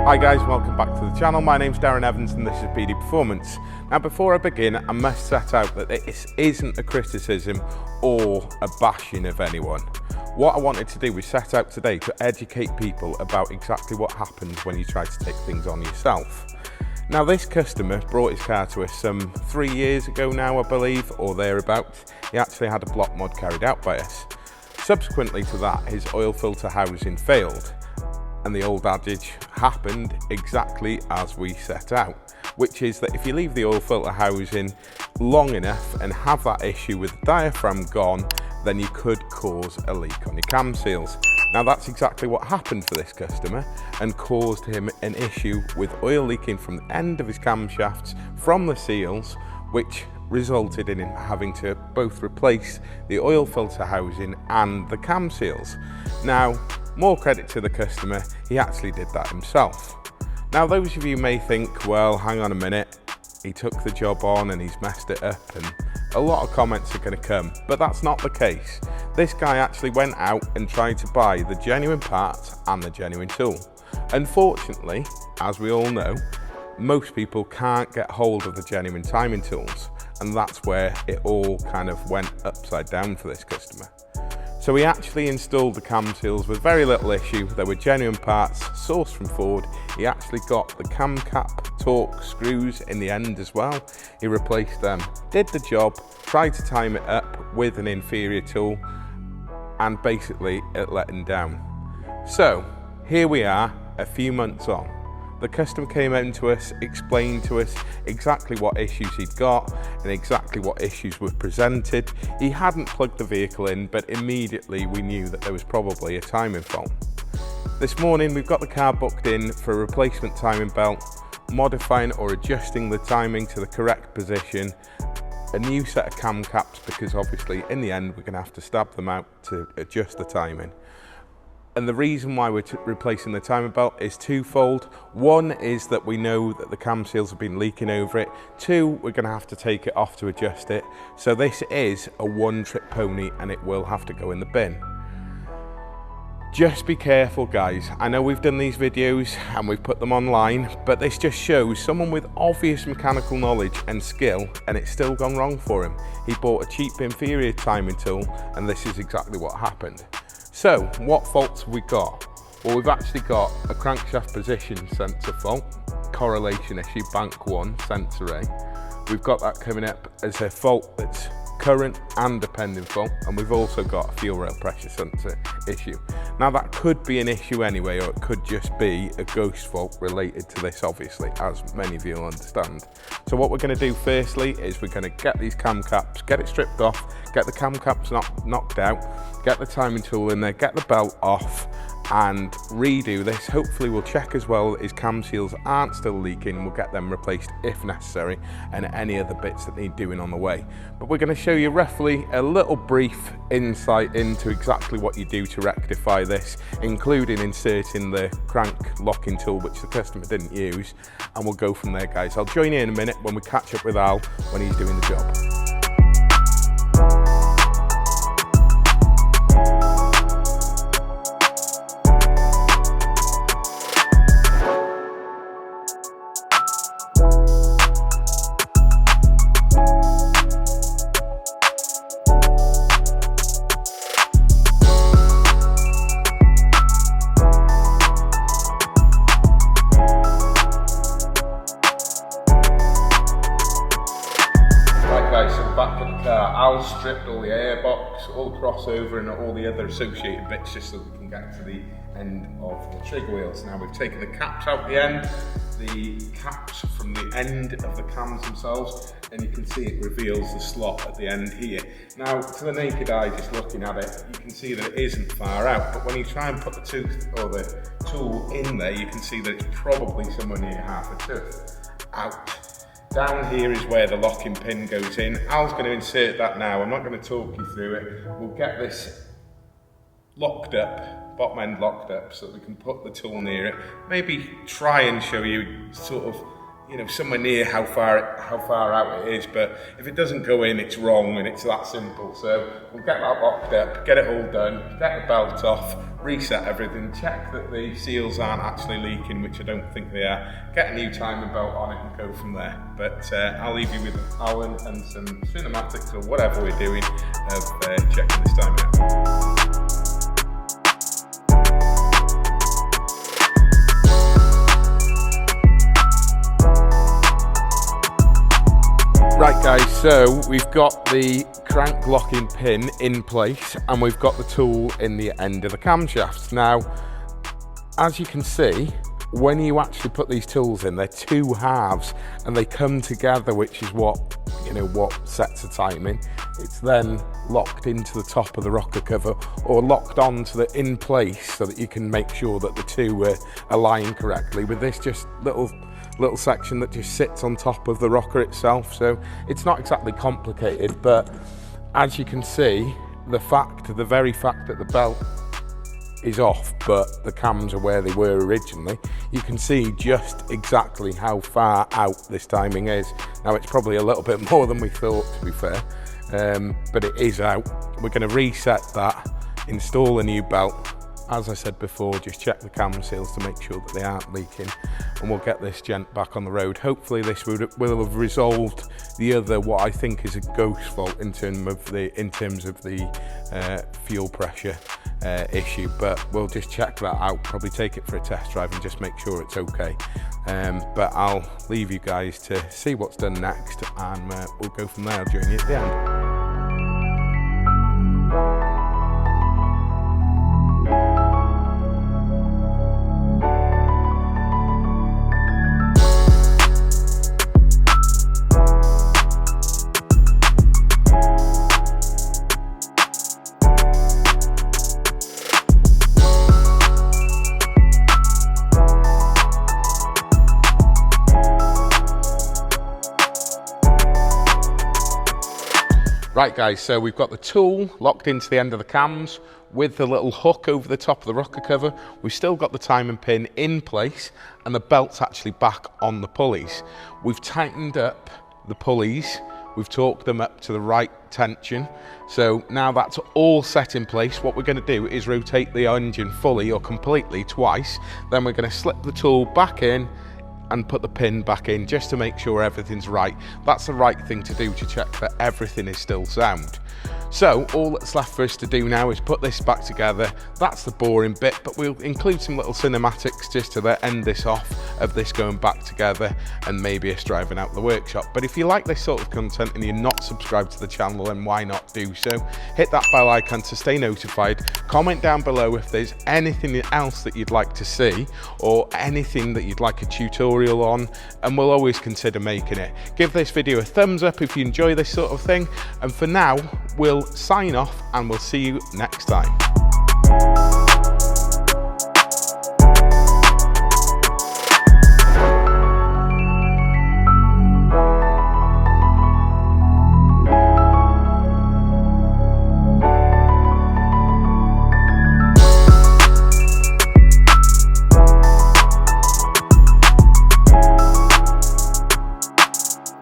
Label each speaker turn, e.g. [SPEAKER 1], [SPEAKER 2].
[SPEAKER 1] Hi guys, welcome back to the channel. My name's Darren Evans and this is BD Performance. Now before I begin, I must set out that this isn't a criticism or a bashing of anyone. What I wanted to do was set out today to educate people about exactly what happens when you try to take things on yourself. Now this customer brought his car to us some 3 years ago now, I believe, or thereabouts. He actually had a block mod carried out by us. Subsequently to that, his oil filter housing failed. And the old adage happened exactly as we set out, which is that if you leave the oil filter housing long enough and have that issue with the diaphragm gone, then you could cause a leak on your cam seals. Now that's exactly what happened for this customer and caused him an issue with oil leaking from the end of his camshafts from the seals, which resulted in him having to both replace the oil filter housing and the cam seals. Now, more credit to the customer, he actually did that himself. Now those of you may think, well, hang on a minute, he took the job on and he's messed it up, and a lot of comments are going to come, but that's not the case. This guy actually went out and tried to buy the genuine parts and the genuine tool. Unfortunately, as we all know, most people can't get hold of the genuine timing tools, and that's where it all kind of went upside down for this customer. So we actually installed the cam seals with very little issue. They were genuine parts sourced from Ford. He actually got the cam cap torque screws in the end as well. He replaced them, did the job, tried to time it up with an inferior tool, and basically it let him down. So here we are a few months on. The customer came in to us, explained to us exactly what issues he'd got and exactly what issues were presented. He hadn't plugged the vehicle in, but immediately we knew that there was probably a timing fault. This morning we've got the car booked in for a replacement timing belt, modifying or adjusting the timing to the correct position, a new set of cam caps, because obviously in the end we're going to have to stab them out to adjust the timing. And the reason why we're replacing the timing belt is twofold. One is that we know that the cam seals have been leaking over it. Two, we're going to have to take it off to adjust it. So this is a one-trick pony and it will have to go in the bin. Just be careful, guys. I know we've done these videos and we've put them online, but this just shows someone with obvious mechanical knowledge and skill and it's still gone wrong for him. He bought a cheap inferior timing tool and this is exactly what happened. So, what faults have we got? Well, we've actually got a crankshaft position sensor fault, correlation issue, bank 1, sensor A. We've got that coming up as a fault that's current and dependent fault, and we've also got a fuel rail pressure sensor issue. Now that could be an issue anyway, or it could just be a ghost fault related to this, obviously, as many of you will understand. So what we're going to do firstly is we're going to get these cam caps, get it stripped off, get the cam caps knocked out, get the timing tool in there, get the belt off, and redo this. Hopefully we'll check as well that his cam seals aren't still leaking. We'll get them replaced if necessary, and any other bits that need doing on the way. But we're going to show you roughly a little brief insight into exactly what you do to rectify this, including inserting the crank locking tool, which the customer didn't use, and we'll go from there, guys. I'll join you in a minute when we catch up with Al when he's doing the job. Back at the car, Al stripped all the airbox, all the crossover and all the other associated bits just so we can get to the end of the trigger wheels. Now we've taken the caps out the end, the caps from the end of the cams themselves, and you can see it reveals the slot at the end here. Now to the naked eye, just looking at it, you can see that it isn't far out, but when you try and put the tooth or the tool in there, you can see that it's probably somewhere near half a tooth out. Down here is where the locking pin goes in. Al's going to insert that now. I'm not going to talk you through it. We'll get this locked up, bottom end locked up, so that we can put the tool near it. Maybe try and show you sort of, somewhere near how far out it is, but if it doesn't go in, it's wrong, and it's that simple. So we'll get that locked up, get it all done, get the belt off, reset everything, check that the seals aren't actually leaking, which I don't think they are, get a new timing belt on it and go from there. But I'll leave you with Alan and some cinematics or whatever we're doing of checking this timing out. Right guys, so we've got the crank locking pin in place and we've got the tool in the end of the camshafts. Now, as you can see, when you actually put these tools in, they're two halves and they come together, which is what sets the timing. It's then locked into the top of the rocker cover or locked onto the in place so that you can make sure that the two align correctly with this just little section that just sits on top of the rocker itself. So it's not exactly complicated, but as you can see, the very fact that the belt is off but the cams are where they were originally, you can see just exactly how far out this timing is. Now it's probably a little bit more than we thought, to be fair, but it is out. We're going to reset that, install a new belt. As I said before, just check the cam seals to make sure that they aren't leaking, and we'll get this gent back on the road. Hopefully this will have resolved the other, what I think is a ghost fault in terms of the fuel pressure issue, but we'll just check that out, probably take it for a test drive and just make sure it's okay. But I'll leave you guys to see what's done next, and we'll go from there. I'll join you at the end. Right guys, so we've got the tool locked into the end of the cams with the little hook over the top of the rocker cover. We've still got the timing pin in place and the belt's actually back on the pulleys. We've tightened up the pulleys, we've torqued them up to the right tension. So now that's all set in place, what we're going to do is rotate the engine fully or completely twice. Then we're going to slip the tool back in and put the pin back in just to make sure everything's right. That's the right thing to do to check that everything is still sound. So all that's left for us to do now is put this back together. That's the boring bit, but we'll include some little cinematics just to end this off of this going back together and maybe us driving out the workshop. But if you like this sort of content and you're not subscribed to the channel, then why not do so? Hit that bell icon to stay notified. Comment down below if there's anything else that you'd like to see or anything that you'd like a tutorial on, and we'll always consider making it. Give this video a thumbs up if you enjoy this sort of thing, and for now we'll sign off and we'll see you next time.